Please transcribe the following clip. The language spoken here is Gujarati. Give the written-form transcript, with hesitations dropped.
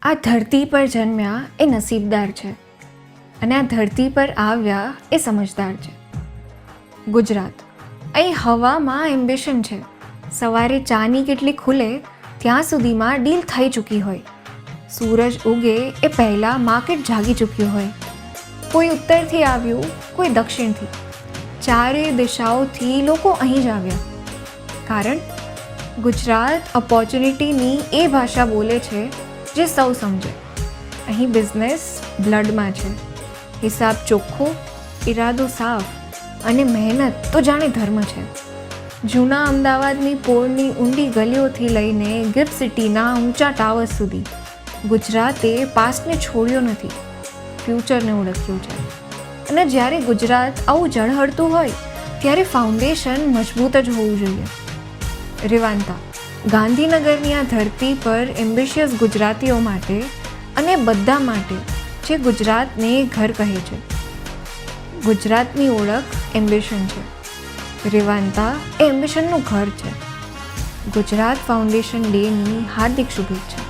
આ ધરતી પર જન્મ્યા એ નસીબદાર છે અને આ ધરતી પર આવ્યા એ સમજદાર છે. ગુજરાત, અહીં હવામાં એમ્બિશન છે. સવારે ચાની કેટલી ખુલે ત્યાં સુધીમાં ડીલ થઈ ચૂકી હોય. સૂરજ ઉગે એ પહેલાં માર્કેટ જાગી ચૂક્યું હોય. કોઈ ઉત્તરથી આવ્યું, કોઈ દક્ષિણથી. ચારે દિશાઓથી લોકો અહીં જ આવ્યા. કારણ ગુજરાત ઓપોર્ચ્યુનિટીની એ ભાષા બોલે છે જે સૌ સમજે. અહીં બિઝનેસ બ્લડમાં છે. હિસાબ ચોખ્ખો, ઈરાદો સાફ અને મહેનત તો જાણે ધર્મ છે. જૂના અમદાવાદની પોળની ઊંડી ગલીઓથી લઈને ગિફ્ટ સિટીના ઊંચા ટાવર્સ સુધી ગુજરાતે પાસ્ટને છોડ્યો નથી, ફ્યુચરને ઓળખ્યું છે. અને જ્યારે ગુજરાત આવું ઝળહળતું હોય ત્યારે ફાઉન્ડેશન મજબૂત જ હોવું જોઈએ. રેવાન્તા, ગાંધીનગરની આ ધરતી પર એમ્બિશિયસ ગુજરાતીઓ માટે અને બધા માટે જે ગુજરાતને ઘર કહે છે. ગુજરાતની ઓળખ એમ્બિશન છે. રેવાન્તા એ એમ્બિશનનું ઘર છે. ગુજરાત ફાઉન્ડેશન ડેની હાર્દિક શુભેચ્છા.